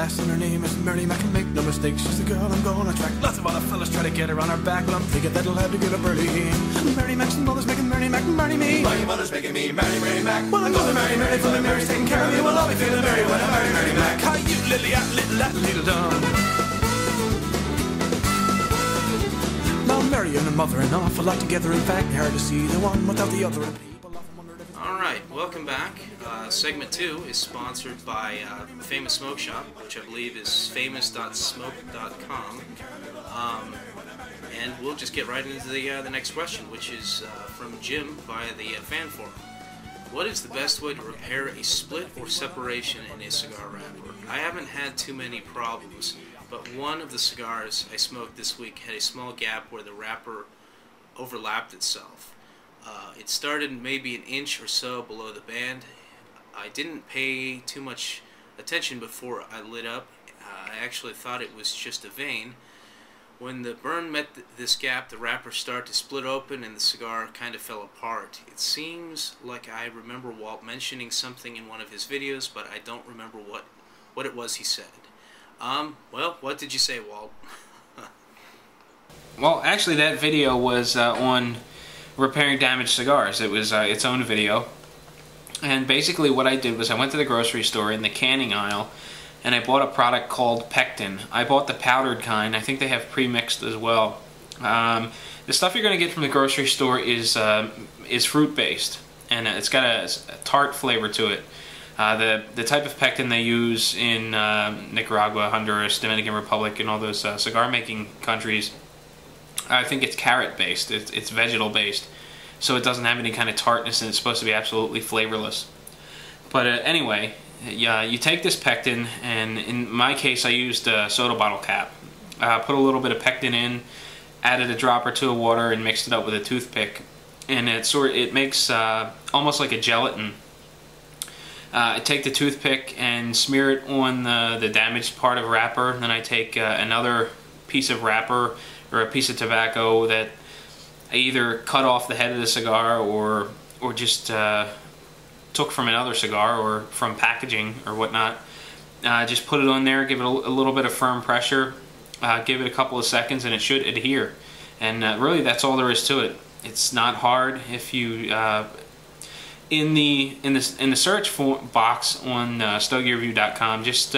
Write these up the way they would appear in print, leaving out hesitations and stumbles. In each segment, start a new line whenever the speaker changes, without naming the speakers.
lass and her name is Mary Mac. Make no mistake, she's the girl I'm gonna track. Lots of other fellas try to get her on her back, but I'm thinking that'll have to get a birdie. Mary Mac's mother's making Mary Mac marry me. My mother's making me marry Mary Mac. Well, I'm gonna marry Mary, for the Mary's taking care of me. Well, I'll be feeling Mary when I marry Mary Mac. How you lily at little done. Now Mary and her mother are an awful lot together. In fact, they hard to see the one without the other.
Alright, welcome back. Segment 2 is sponsored by Famous Smoke Shop, which I believe is famous.smoke.com. And we'll just get right into the next question, which is from Jim via the fan forum. What is the best way to repair a split or separation in a cigar wrapper? I haven't had too many problems, but one of the cigars I smoked this week had a small gap where the wrapper overlapped itself. It started maybe an inch or so below the band. I didn't pay too much attention before I lit up. I actually thought it was just a vein. When the burn met this gap, the wrapper started to split open and the cigar kind of fell apart. It seems like I remember Walt mentioning something in one of his videos, but I don't remember what it was he said. Well, what did you say, Walt?
Well, actually that video was on repairing damaged cigars. It was its own video, and basically what I did was I went to the grocery store in the canning aisle and I bought a product called pectin. I bought the powdered kind. I think they have pre-mixed as well. The stuff you're going to get from the grocery store is fruit based, and it's got a tart flavor to it. The type of pectin they use in Nicaragua, Honduras, Dominican Republic, and all those cigar making countries, I think it's carrot based. It's vegetal based, so it doesn't have any kind of tartness, and it's supposed to be absolutely flavorless. But anyway, yeah, you take this pectin, and in my case I used a soda bottle cap. Put a little bit of pectin in, added a drop or two of water, and mixed it up with a toothpick, and it makes almost like a gelatin. I take the toothpick and smear it on the damaged part of wrapper. Then I take another piece of wrapper or a piece of tobacco that I either cut off the head of the cigar or just took from another cigar or from packaging or whatnot. Just put it on there, give it a little bit of firm pressure, give it a couple of seconds, and it should adhere. And really, that's all there is to it. It's not hard. If you in the search box on StogieReview.com, just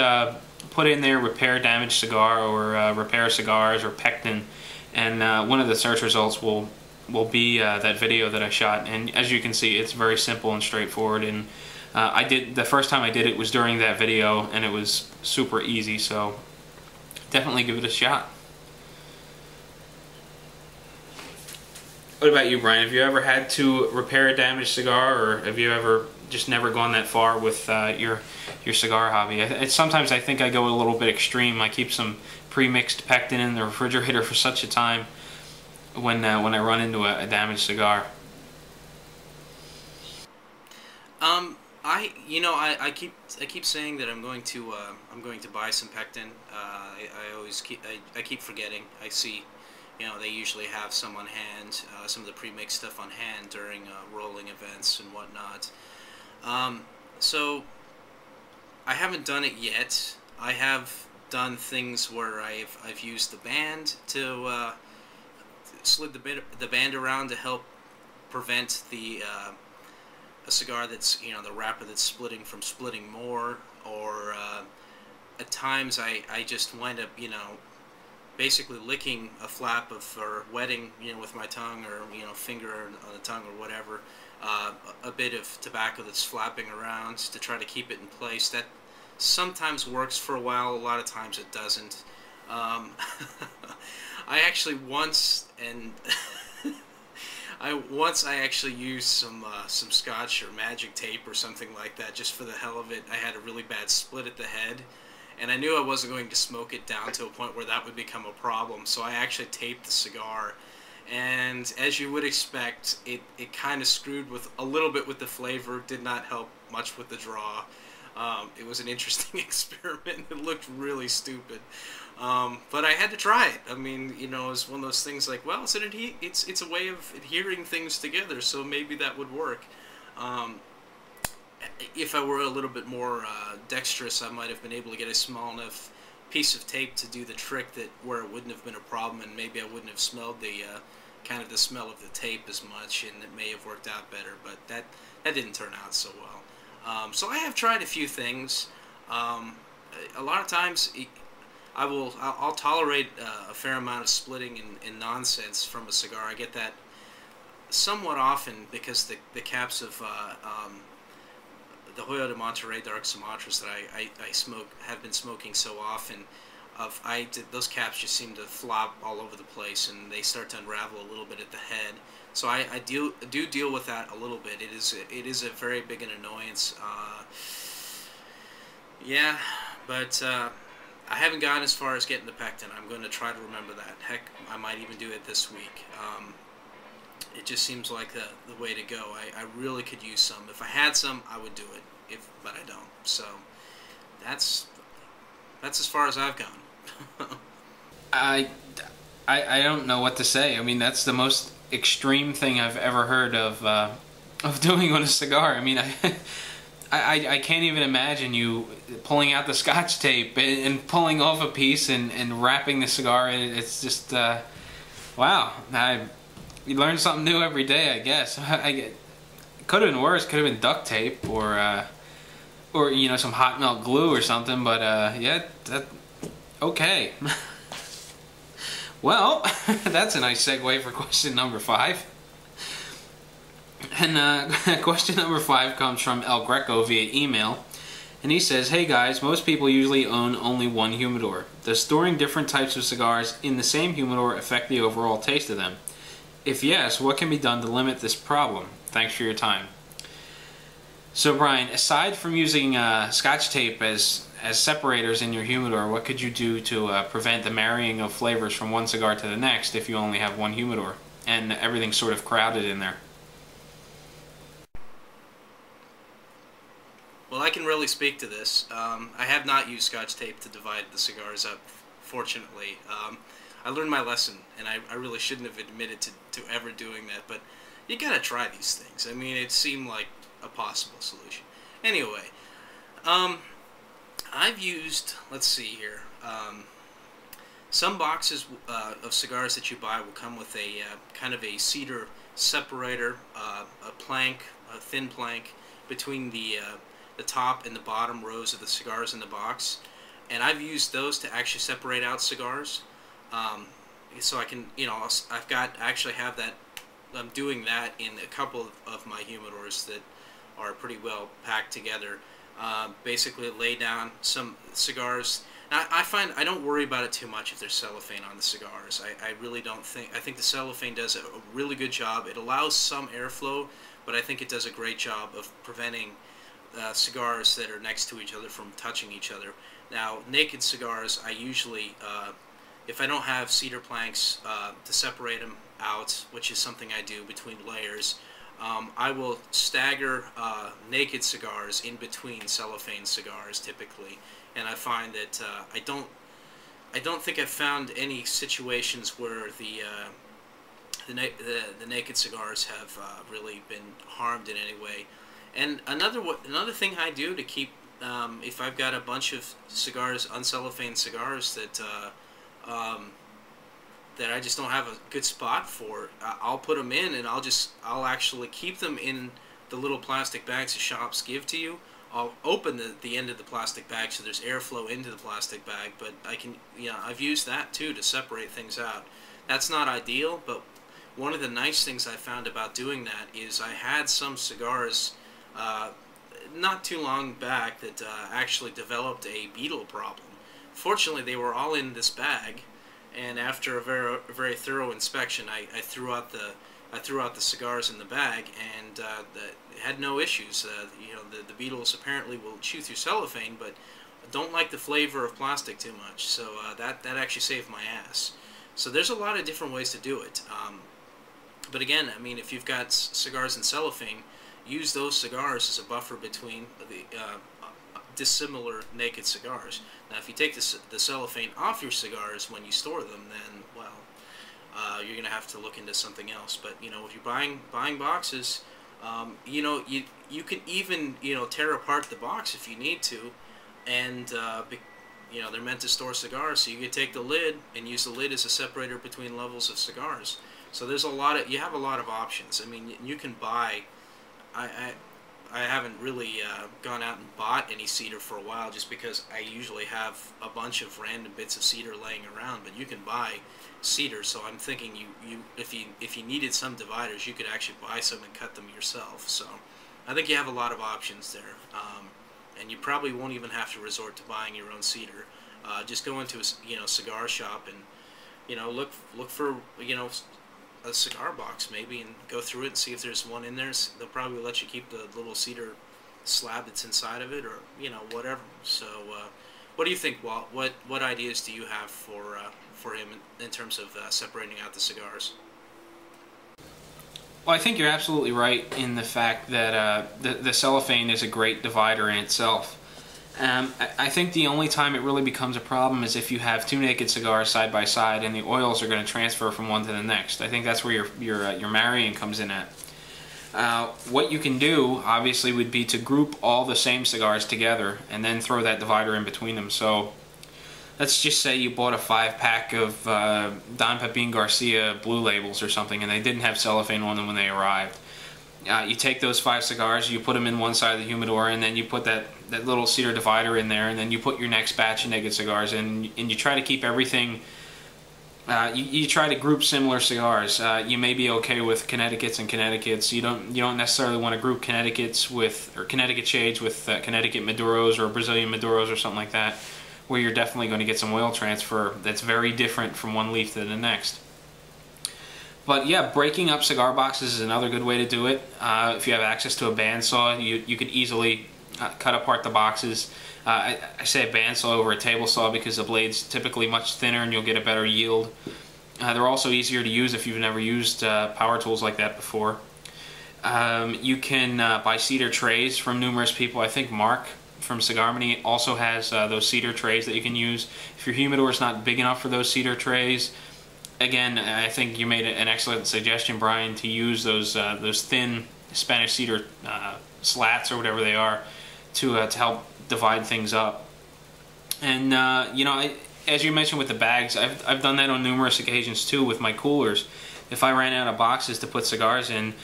put in there repair damaged cigar or repair cigars or pectin, and one of the search results will be that video that I shot. And as you can see, it's very simple and straightforward, and the first time I did it was during that video, and it was super easy, so definitely give it a shot. What about you, Brian? Have you ever had to repair a damaged cigar, or have you ever just never gone that far with your cigar hobby? Sometimes I think I go a little bit extreme. I keep some pre-mixed pectin in the refrigerator for such a time when I run into a damaged cigar.
I keep saying that I'm going to buy some pectin. I keep forgetting. I see, they usually have some on hand, some of the pre-mixed stuff on hand during rolling events and whatnot. So I haven't done it yet. I have done things where I've used the band to slid the band around to help prevent a cigar that's the wrapper that's splitting from splitting more, or at times I just wind up basically licking a flap or wetting with my tongue or finger on the tongue or whatever, a bit of tobacco that's flapping around to try to keep it in place. That sometimes works for a while, a lot of times it doesn't. I actually once I actually used some scotch or magic tape or something like that just for the hell of it. I had a really bad split at the head, and I knew I wasn't going to smoke it down to a point where that would become a problem, so I actually taped the cigar, and as you would expect, it kind of screwed with a little bit with the flavor, did not help much with the draw. It was an interesting experiment. It looked really stupid, but I had to try it. I mean, it's one of those things like, well, it's a way of adhering things together, so maybe that would work. if I were a little bit more dexterous, I might have been able to get a small enough piece of tape to do the trick that where it wouldn't have been a problem, and maybe I wouldn't have smelled the kind of the smell of the tape as much, and it may have worked out better. But that didn't turn out so well. So I have tried a few things. A lot of times I'll tolerate a fair amount of splitting and nonsense from a cigar. I get that somewhat often because the caps of the Hoyo de Monterrey Dark Sumatras that I smoke have been smoking so often. Those caps just seem to flop all over the place, and they start to unravel a little bit at the head. So I do deal with that a little bit. It is a very big an annoyance. Yeah, but I haven't gotten as far as getting the pectin. I'm going to try to remember that. Heck, I might even do it this week. It just seems like the way to go. I really could use some. If I had some, I would do it. But I don't. So that's as far as I've gone.
I don't know what to say. I mean, that's the most extreme thing I've ever heard of doing on a cigar. I mean, I can't even imagine you pulling out the Scotch tape and pulling off a piece and wrapping the cigar in it. It's just wow. You learn something new every day, I guess. It could have been worse. Could have been duct tape or you know, some hot melt glue or something. But yeah, okay. Well, that's a nice segue for question number 5. And question number 5 comes from El Greco via email. And he says, hey guys, most people usually own only one humidor. Does storing different types of cigars in the same humidor affect the overall taste of them? If yes, what can be done to limit this problem? Thanks for your time. So Brian, aside from using Scotch tape as separators in your humidor, what could you do to prevent the marrying of flavors from one cigar to the next if you only have one humidor and everything's sort of crowded in there?
Well, I can really speak to this. I have not used Scotch tape to divide the cigars up, fortunately. I learned my lesson, and I really shouldn't have admitted to ever doing that, but you gotta try these things. I mean, it seemed like a possible solution. Anyway, I've used, let's see here, some boxes of cigars that you buy will come with a kind of a cedar separator, a plank, a thin plank between the top and the bottom rows of the cigars in the box, and I've used those to actually separate out cigars. So I can, you know, I actually have that. I'm doing that in a couple of my humidors that are pretty well packed together. Basically, lay down some cigars. Now, I find I don't worry about it too much if there's cellophane on the cigars. I really don't think. I think the cellophane does a really good job. It allows some airflow, but I think it does a great job of preventing cigars that are next to each other from touching each other. Now, naked cigars, I usually, if I don't have cedar planks to separate them out, which is something I do between layers, I will stagger naked cigars in between cellophane cigars typically, and I find that I don't think I've found any situations where the naked cigars have really been harmed in any way. And another thing I do to keep, if I've got a bunch of cigars, uncellophane cigars that that I just don't have a good spot for, I'll put them in, and I'll actually keep them in the little plastic bags the shops give to you. I'll open the end of the plastic bag so there's airflow into the plastic bag, but I can, I've used that too to separate things out. That's not ideal, but one of the nice things I found about doing that is I had some cigars not too long back that actually developed a beetle problem. Fortunately, they were all in this bag, and after a very thorough inspection, I threw out the cigars in the bag, and had no issues. The beetles apparently will chew through cellophane, but don't like the flavor of plastic too much. So that actually saved my ass. So there's a lot of different ways to do it. But again, I mean, if you've got cigars in cellophane, use those cigars as a buffer between the dissimilar naked cigars. Now, if you take the cellophane off your cigars when you store them, then, well, you're going to have to look into something else. But, if you're buying boxes, You know, you can even, you know, tear apart the box if you need to, and you know, they're meant to store cigars, so you could take the lid and use the lid as a separator between levels of cigars. So there's you have a lot of options. I mean, you can buy. I haven't really gone out and bought any cedar for a while, just because I usually have a bunch of random bits of cedar laying around. But you can buy cedar, so I'm thinking if you needed some dividers, you could actually buy some and cut them yourself. So I think you have a lot of options there, and you probably won't even have to resort to buying your own cedar. Just go into a, you know, cigar shop and, you know, look for, you know, a cigar box maybe, and go through it and see if there's one in there. They'll probably let you keep the little cedar slab that's inside of it, or, you know, whatever. So what do you think, Walt? What ideas do you have for him in terms of separating out the cigars?
Well, I think you're absolutely right in the fact that the cellophane is a great divider in itself. I think the only time it really becomes a problem is if you have two naked cigars side by side and the oils are going to transfer from one to the next. I think that's where your marrying comes in at. What you can do, obviously, would be to group all the same cigars together and then throw that divider in between them. So let's just say you bought a 5-pack of Don Pepin Garcia Blue Labels or something, and they didn't have cellophane on them when they arrived. You take those 5 cigars, you put them in one side of the humidor, and then you put that little cedar divider in there, and then you put your next batch of naked cigars in, and you try to keep everything. You try to group similar cigars. You may be okay with Connecticut's and Connecticut's. You don't necessarily want to group Connecticut's or Connecticut shades with Connecticut Maduros or Brazilian Maduros or something like that, where you're definitely going to get some oil transfer that's very different from one leaf to the next. But yeah, breaking up cigar boxes is another good way to do it. If you have access to a bandsaw, you could easily cut apart the boxes. I say a bandsaw over a table saw because the blade's typically much thinner and you'll get a better yield. They're also easier to use if you've never used power tools like that before. You can buy cedar trays from numerous people. I think Mark from Cigarmany also has those cedar trays that you can use. If your humidor is not big enough for those cedar trays, again, I think you made an excellent suggestion, Brian, to use those thin Spanish cedar slats or whatever they are to help divide things up. And you know, as you mentioned with the bags, I've done that on numerous occasions too with my coolers. If I ran out of boxes to put cigars in,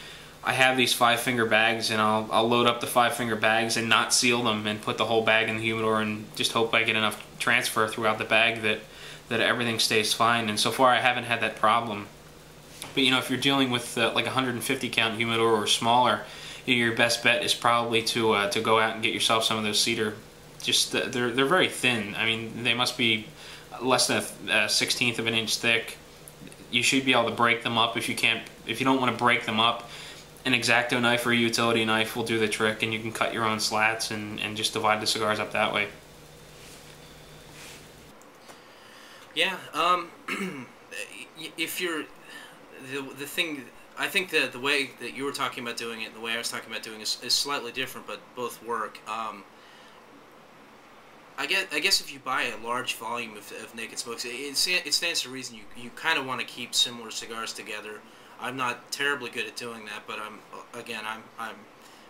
I have these 5-finger bags, and I'll load up the 5-finger bags and not seal them and put the whole bag in the humidor and just hope I get enough transfer throughout the bag that everything stays fine. And so far I haven't had that problem. But you know, if you're dealing with like 150 count humidor or smaller, your best bet is probably to go out and get yourself some of those cedar. Just they're very thin. I mean, they must be less than a 1/16 of an inch thick. You should be able to break them up. If you don't want to break them up, an X-Acto knife or a utility knife will do the trick, and you can cut your own slats and just divide the cigars up that way.
Yeah, if you're the thing, I think that the way that you were talking about doing it and the way I was talking about doing it is slightly different, but both work. I guess if you buy a large volume of naked smokes, it stands to reason you kind of want to keep similar cigars together. I'm not terribly good at doing that, but I'm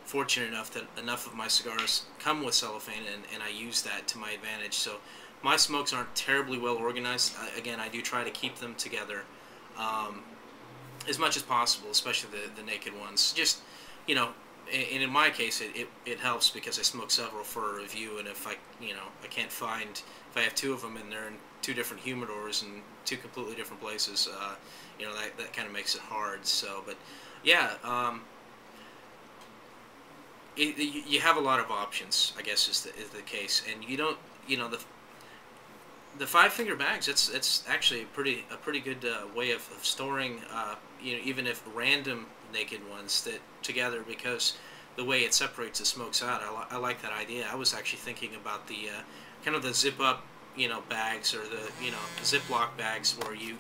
fortunate enough that enough of my cigars come with cellophane, and I use that to my advantage. So my smokes aren't terribly well organized. Again, I do try to keep them together as much as possible, especially the naked ones. Just, you know, and in my case, it helps because I smoke several for a review, and if I can't find, if I have 2 of them and they're in 2 different humidors and 2 completely different places, you know, that kind of makes it hard. So, but yeah, you have a lot of options, I guess, is the case, and you don't, you know, the 5-finger bags, it's actually a pretty good way of storing, you know, even if random naked ones that together, because the way it separates the smokes out, I like that idea. I was actually thinking about the kind of the zip up, you know, bags, or the, you know, Ziploc bags where you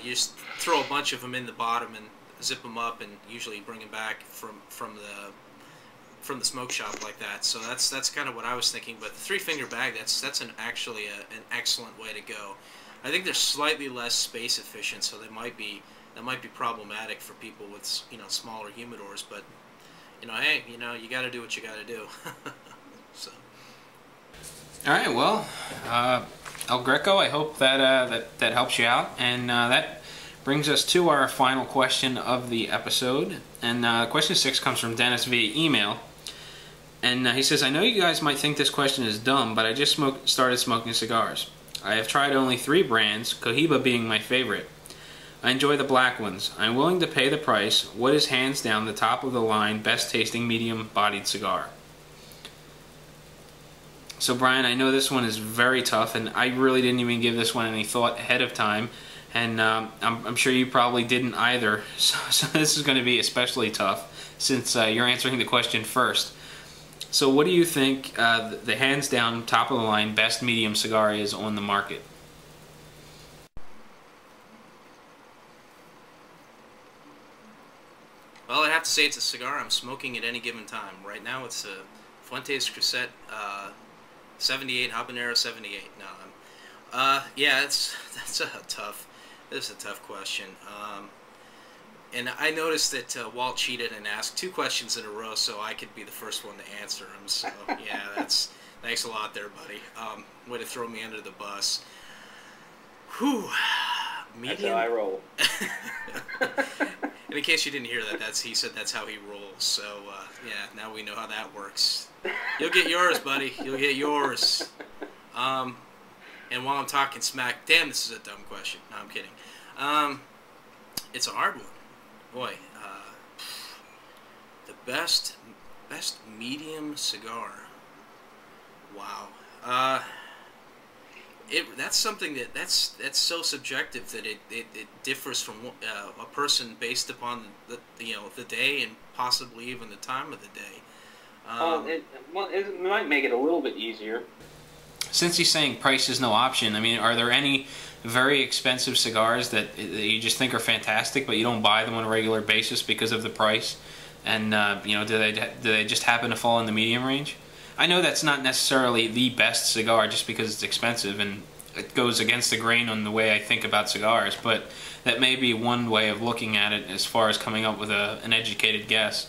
just throw a bunch of them in the bottom and zip them up, and usually bring them back from the smoke shop like that. So that's kind of what I was thinking. But the 3-finger bag, that's actually an excellent way to go. I think they're slightly less space efficient, so that might be problematic for people with, you know, smaller humidors. But hey, you got to do what you got to do. So.
All right, well, El Greco, I hope that that helps you out, and that brings us to our final question of the episode. And question 6 comes from Dennis via email, and he says, "I know you guys might think this question is dumb, but I just started smoking cigars. I have tried only 3 brands, Cohiba being my favorite. I enjoy the black ones. I'm willing to pay the price. What is hands down the top of the line, best tasting, medium bodied cigar?" So Brian, I know this one is very tough, and I really didn't even give this one any thought ahead of time, and I'm sure you probably didn't either. So this is going to be especially tough since you're answering the question first. So what do you think the hands down top of the line best medium cigar is on the market?
Well, I'd have to say it's a cigar I'm smoking at any given time. Right now, it's a Fuentes Creuset 78 Habanero 78. No, yeah, that's a tough. This is a tough question. And I noticed that Walt cheated and asked 2 questions in a row, so I could be the first one to answer them. So yeah, thanks a lot there, buddy. Way to throw me under the bus. Whew. Medium.
That's how I roll.
And in case you didn't hear that, he said that's how he rolls. So yeah, now we know how that works. You'll get yours, buddy. You'll get yours. And while I'm talking smack, damn, this is a dumb question. No, I'm kidding. It's a hard one, boy. The best medium cigar. Wow. That's something that's so subjective that it differs from a person based upon the day and possibly even the time of the day.
It might make it a little bit easier.
Since he's saying price is no option, I mean, are there any very expensive cigars that you just think are fantastic, but you don't buy them on a regular basis because of the price? And do they just happen to fall in the medium range? I know that's not necessarily the best cigar just because it's expensive, and it goes against the grain on the way I think about cigars, but that may be one way of looking at it as far as coming up with an educated guess.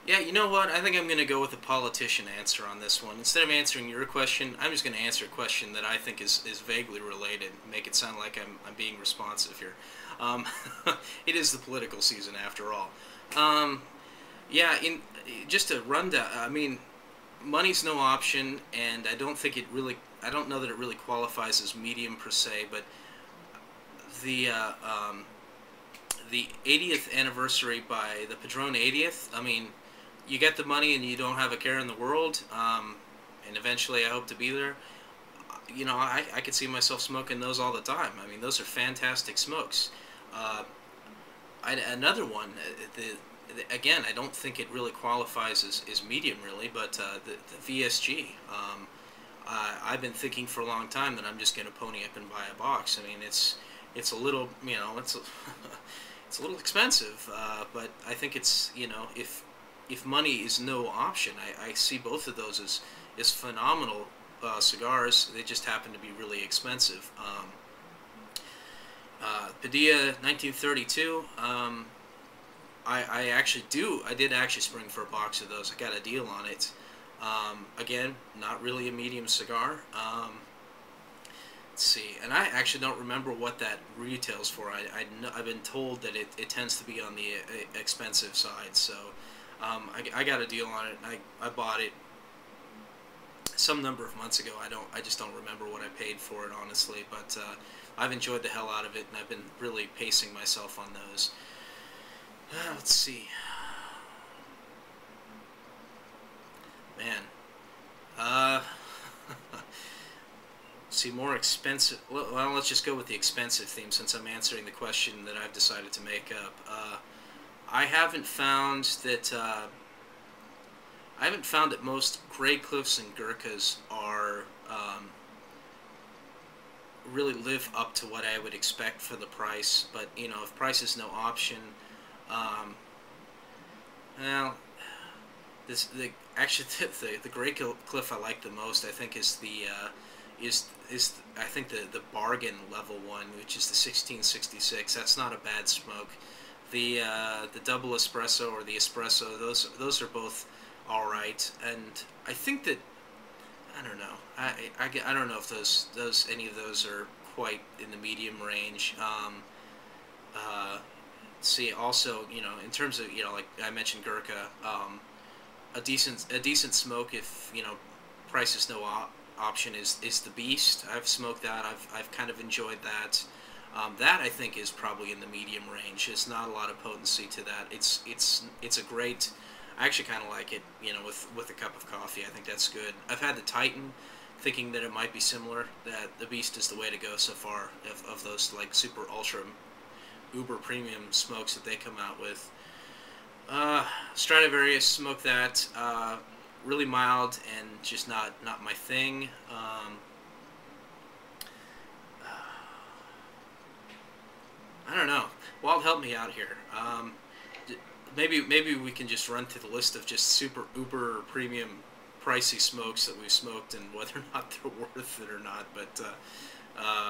Yeah, you know what? I think I'm going to go with a politician answer on this one. Instead of answering your question, I'm just going to answer a question that I think is vaguely related, make it sound like I'm being responsive here. It is the political season after all. Yeah, just a rundown. I mean, money's no option, and I don't know that it really qualifies as medium per se. But the 80th anniversary by the Padron 80th. I mean, you get the money and you don't have a care in the world. And eventually, I hope to be there. I could see myself smoking those all the time. I mean, those are fantastic smokes. Another one. Again, I don't think it really qualifies as medium, really, but the VSG. I've been thinking for a long time that I'm just going to pony up and buy a box. I mean, it's a little, it's a little expensive, but I think it's, if money is no option, I see both of those as phenomenal cigars. They just happen to be really expensive. Padilla 1932. I did actually spring for a box of those. I got a deal on it. Again, not really a medium cigar. Let's see, and I actually don't remember what that retails for. I've been told that it tends to be on the expensive side, so I got a deal on it. I bought it some number of months ago. I just don't remember what I paid for it, honestly, but I've enjoyed the hell out of it, and I've been really pacing myself on those. Let's see. Man. See, more expensive. Well, let's just go with the expensive theme since I'm answering the question that I've decided to make up. I haven't found that most Grey Cliffs and Gurkhas are really live up to what I would expect for the price. But if price is no option, well, the Grey Cliff I like the most. I think is the bargain level one, which is the 1666. That's not a bad smoke. the double espresso or the espresso, those are both all right. And I think that, I don't know, I don't know if those any of those are quite in the medium range. See, also, you know, in terms of, you know, like I mentioned Gurkha, a decent smoke, if, you know, price is no option, is the Beast. I've smoked that. I've kind of enjoyed that. That I think is probably in the medium range. There's not a lot of potency to that. It's a great. I actually kind of like it, you know, with a cup of coffee. I think that's good. I've had the Titan, thinking that it might be similar. That the Beast is the way to go so far of those like super ultra uber premium smokes that they come out with. Stradivarius, smoked that. Really mild and just not my thing. I don't know. Walt, help me out here. Maybe we can just run through the list of just super uber premium pricey smokes that we've smoked and whether or not they're worth it or not. But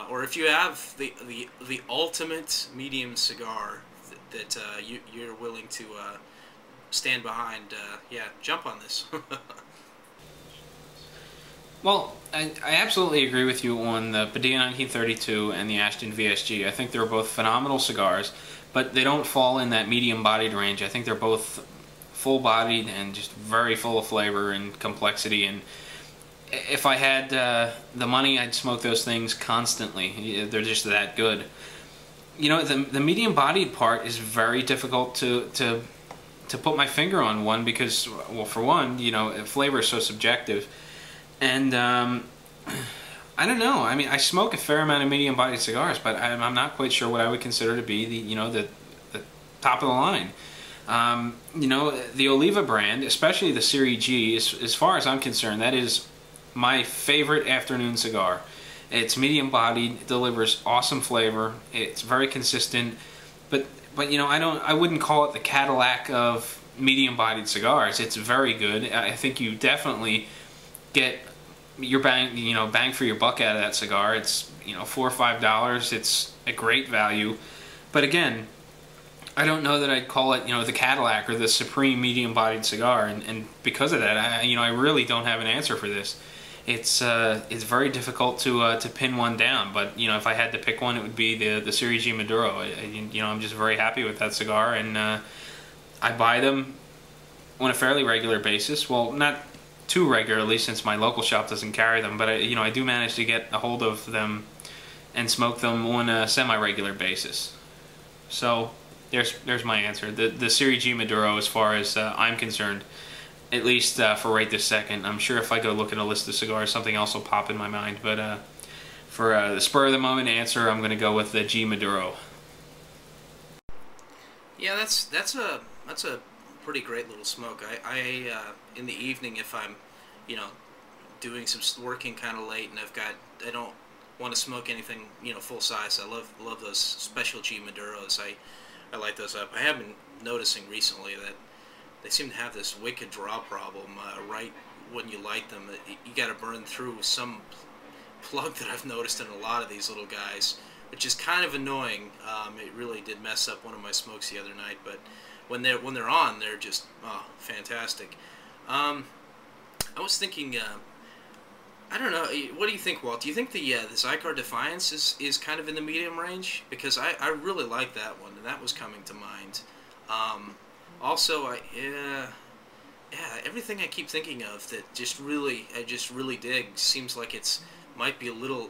or if you have the ultimate medium cigar that you're willing to stand behind, yeah, jump on this.
Well, I absolutely agree with you on the Padilla 1932 and the Ashton VSG. I think they're both phenomenal cigars, but they don't fall in that medium-bodied range. I think they're both full-bodied and just very full of flavor and complexity. And if I had the money, I'd smoke those things constantly. They're just that good. You know, the medium-bodied part is very difficult to put my finger on one because, well, for one, you know, flavor is so subjective. And I don't know. I mean, I smoke a fair amount of medium-bodied cigars, but I'm not quite sure what I would consider to be the top of the line. You know, the Oliva brand, especially the Series G, as far as I'm concerned, that is my favorite afternoon cigar. It's medium-bodied, it delivers awesome flavor, it's very consistent, but you know, I wouldn't call it the Cadillac of medium-bodied cigars. It's very good. I think you definitely get your bang for your buck out of that cigar. It's, you know, $4 or $5. It's a great value, but again, I don't know that I'd call it, you know, the Cadillac or the supreme medium-bodied cigar, and because of that, I really don't have an answer for this. It's very difficult to pin one down, but you know, if I had to pick one, it would be the Series G Maduro. You know, I'm just very happy with that cigar, and I buy them on a fairly regular basis. Well, not too regularly since my local shop doesn't carry them, but you know, I do manage to get a hold of them and smoke them on a semi-regular basis. So there's my answer. The Series G Maduro, as far as I'm concerned, at least for right this second. I'm sure if I go look at a list of cigars, something else will pop in my mind. But for the spur of the moment answer, I'm going to go with the G Maduro.
Yeah, that's a pretty great little smoke. I in the evening, if I'm, you know, doing some working kind of late and I don't want to smoke anything, you know, full size. I love those special G Maduros. I light those up. I have been noticing recently that they seem to have this wicked draw problem right when you light them. You got to burn through some plug that I've noticed in a lot of these little guys, which is kind of annoying. It really did mess up one of my smokes the other night, but when they're on, they're just fantastic. I was thinking, I don't know. What do you think, Walt? Do you think the Zycar Defiance is kind of in the medium range? Because I really like that one, and that was coming to mind. Also, yeah, everything I keep thinking of that I just really dig seems like it's might be a little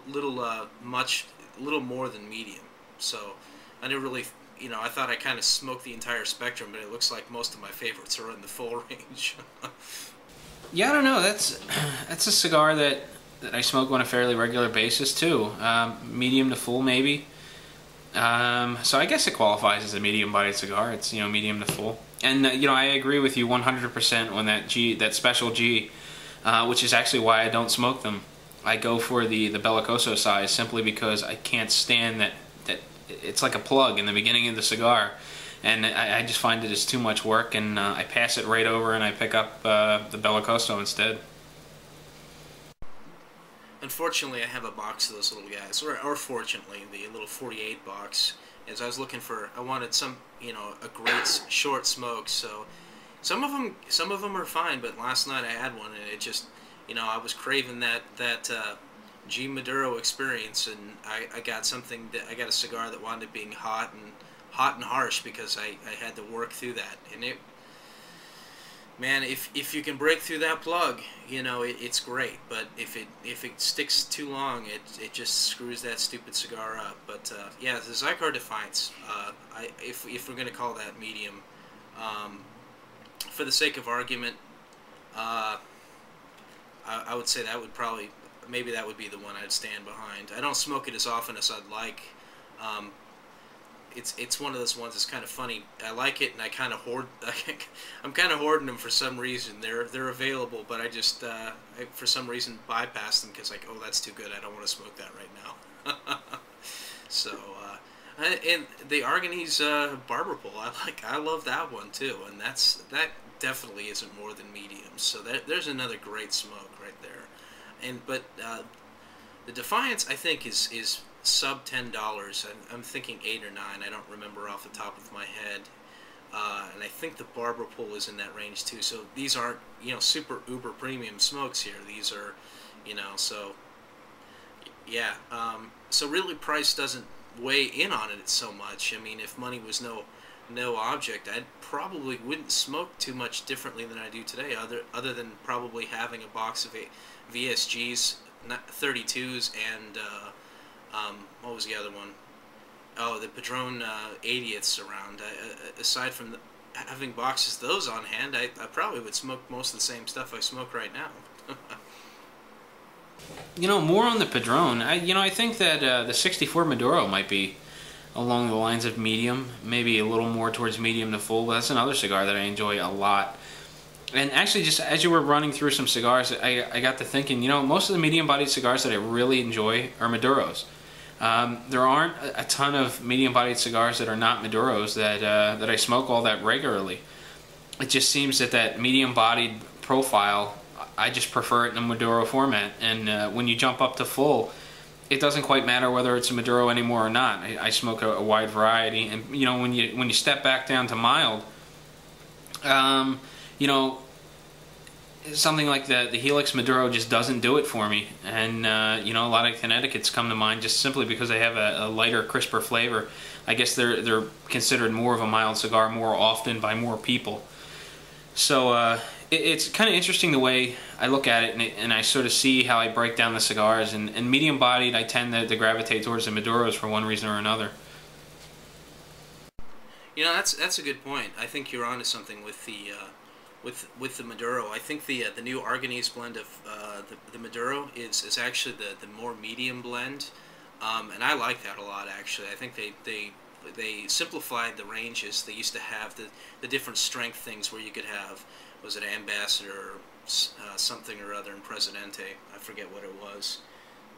more than medium. So I didn't really, you know, I thought I kind of smoked the entire spectrum, but it looks like most of my favorites are in the full range.
Yeah, I don't know. That's a cigar that I smoke on a fairly regular basis too. Medium to full, maybe. So I guess it qualifies as a medium-bodied cigar. It's, you know, medium to full. And you know, I agree with you 100% on that special G, which is actually why I don't smoke them. I go for the Bellicoso size simply because I can't stand that it's like a plug in the beginning of the cigar, and I just find it is too much work, and I pass it right over and I pick up the Bellicoso instead.
Unfortunately, I have a box of those little guys, or fortunately, the little 48 box, is I was looking for, I wanted some, you know, a great short smoke. So some of them are fine, but last night I had one and it just, you know, I was craving that G Maduro experience, and I got something that I got a cigar that wound up being hot and harsh because I had to work through that. And it, man, if you can break through that plug, you know, it's great. But if it sticks too long, it just screws that stupid cigar up. But yeah, the Zycar Defiance, if we're gonna call that medium, for the sake of argument, I would say that would probably, maybe that would be the one I'd stand behind. I don't smoke it as often as I'd like. It's one of those ones that's kind of funny. I like it, and I kind of hoard. I'm kind of hoarding them for some reason. They're available, but I just I, for some reason bypass them because like, oh, that's too good. I don't want to smoke that right now. So and the Arganese Barber Pole, I love that one too, and that definitely isn't more than medium. So there's another great smoke right there. And but the Defiance, I think, is sub $10. I'm thinking 8 or 9. I don't remember off the top of my head. And I think the Barber Pole is in that range too. So these aren't, you know, super uber premium smokes here. These are, you know, so yeah. So really, price doesn't weigh in on it so much. I mean, if money was no object, I probably wouldn't smoke too much differently than I do today, other than probably having a box of VSGs, 32s, and what was the other one? Oh, the Padron 80ths around. Aside from having boxes of those on hand, I probably would smoke most of the same stuff I smoke right now.
You know, more on the Padron. I think that the 64 Maduro might be along the lines of medium, maybe a little more towards medium to full, but that's another cigar that I enjoy a lot. And actually, just as you were running through some cigars, I got to thinking, you know, most of the medium-bodied cigars that I really enjoy are Maduros. There aren't a ton of medium-bodied cigars that are not Maduros that I smoke all that regularly. It just seems that medium-bodied profile, I just prefer it in a Maduro format. And when you jump up to full, it doesn't quite matter whether it's a Maduro anymore or not. I smoke a wide variety, and you know, when you step back down to mild, you know, something like the Helix Maduro just doesn't do it for me. And you know, a lot of Connecticut's come to mind just simply because they have a lighter, crisper flavor. I guess they're considered more of a mild cigar more often by more people. So it's kind of interesting the way I look at it, and I sort of see how I break down the cigars. And medium-bodied, I tend to gravitate towards the Maduros for one reason or another.
You know, that's a good point. I think you're onto something with the with the Maduro. I think the new Arganese blend of the Maduro is actually the more medium blend, and I like that a lot actually. I think they simplified the ranges. They used to have the different strength things where you could have, was it Ambassador or something or other in Presidente? I forget what it was.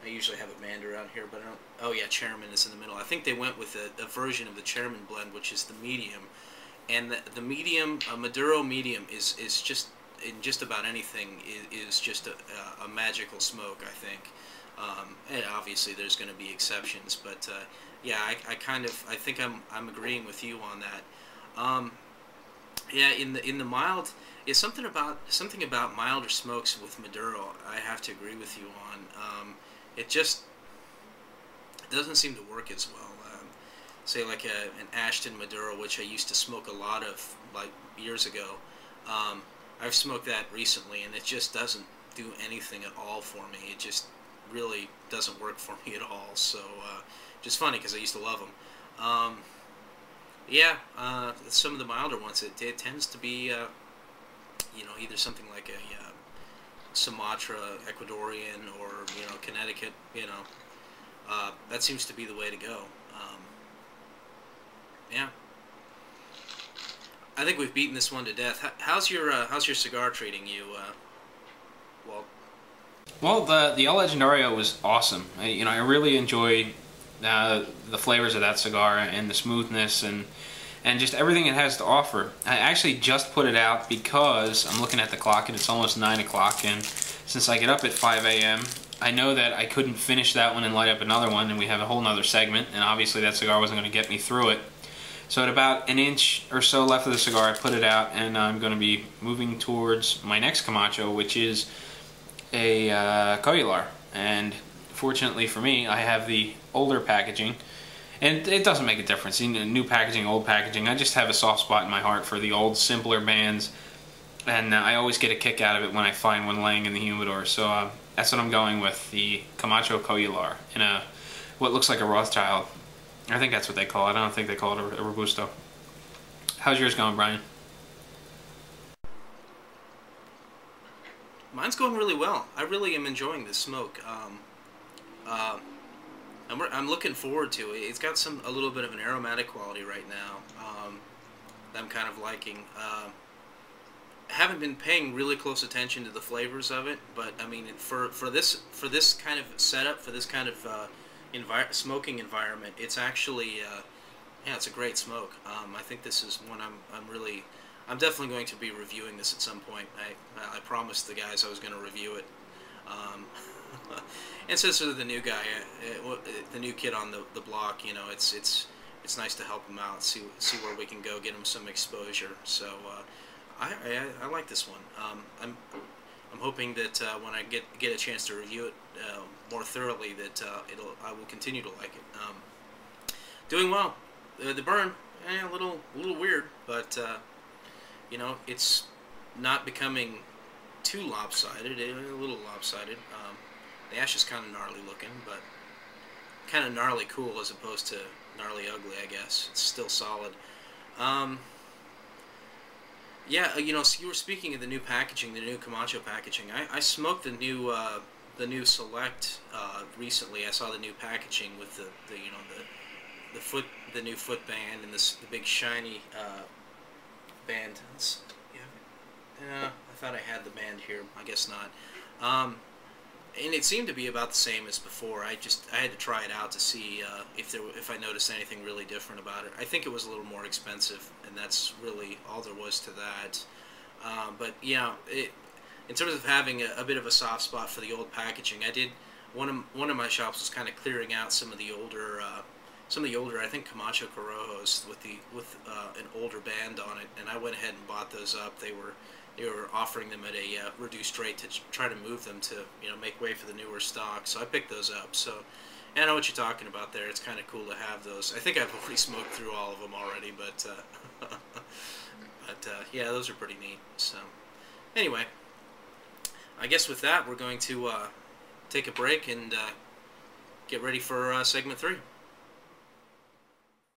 I usually have a band around here, but I don't. Oh yeah, Chairman is in the middle. I think they went with a version of the Chairman blend, which is the medium. And the medium, Maduro medium, is just, in just about anything, is just a magical smoke, I think. And obviously there's going to be exceptions, but yeah, I think I'm agreeing with you on that. Yeah, in the mild, it's something about milder smokes with Maduro I have to agree with you on. It doesn't seem to work as well. Say like an Ashton Maduro, which I used to smoke a lot of like years ago. I've smoked that recently, and it just doesn't do anything at all for me. It just really doesn't work for me at all. So just funny because I used to love them. Yeah, some of the milder ones, it tends to be you know, either something like a Sumatra Ecuadorian or, you know, Connecticut. You know, that seems to be the way to go. Yeah, I think we've beaten this one to death. How's your cigar treating you, Walt?
Well, the El Legendario was awesome. I really enjoy the flavors of that cigar and the smoothness and just everything it has to offer. I actually just put it out because I'm looking at the clock and it's almost 9 o'clock, and since I get up at 5 a.m. I know that I couldn't finish that one and light up another one, and we have a whole nother segment, and obviously that cigar wasn't going to get me through it. So at about an inch or so left of the cigar, I put it out, and I'm going to be moving towards my next Camacho, which is a Coyular. And fortunately for me, I have the older packaging, and it doesn't make a difference. New packaging, old packaging, I just have a soft spot in my heart for the old, simpler bands, and I always get a kick out of it when I find one laying in the humidor. So that's what I'm going with, the Camacho Coyular, in what looks like a Rothschild. I think that's what they call it. I don't think they call it a Robusto. How's yours going, Brian?
Mine's going really well. I really am enjoying this smoke. I'm looking forward to it. It's got a little bit of an aromatic quality right now that I'm kind of liking. Haven't been paying really close attention to the flavors of it, but I mean, for this kind of setup, for this kind of smoking environment, it's actually yeah, it's a great smoke. I think this is one I'm definitely going to be reviewing this at some point. I promised the guys I was going to review it. And since they're the new guy, the new kid on the block, you know, it's nice to help him out, see where we can go, get him some exposure. So I like this one. I'm hoping that when I get a chance to review it more thoroughly, that I will continue to like it. Doing well. The burn, a little weird, but you know, it's not becoming too lopsided. A little lopsided. The ash is kind of gnarly looking, but kind of gnarly cool as opposed to gnarly ugly, I guess. It's still solid. Yeah, you know, so you were speaking of the new packaging, the new Camacho packaging. I smoked the new Select recently. I saw the new packaging with the you know, the new foot band and the big shiny band. Yeah, I thought I had the band here. I guess not. And it seemed to be about the same as before. I had to try it out to see if I noticed anything really different about it. I think it was a little more expensive, and that's really all there was to that. But yeah, in terms of having a bit of a soft spot for the old packaging, I did one of my shops was kind of clearing out some of the older I think Camacho Corojos with an older band on it, and I went ahead and bought those up. They were offering them at a reduced rate to try to move them to, you know, make way for the newer stock. So I picked those up. So, and I know what you're talking about there. It's kind of cool to have those. I think I've already smoked through all of them already, but yeah, those are pretty neat. So anyway, I guess with that, we're going to take a break and get ready for segment 3.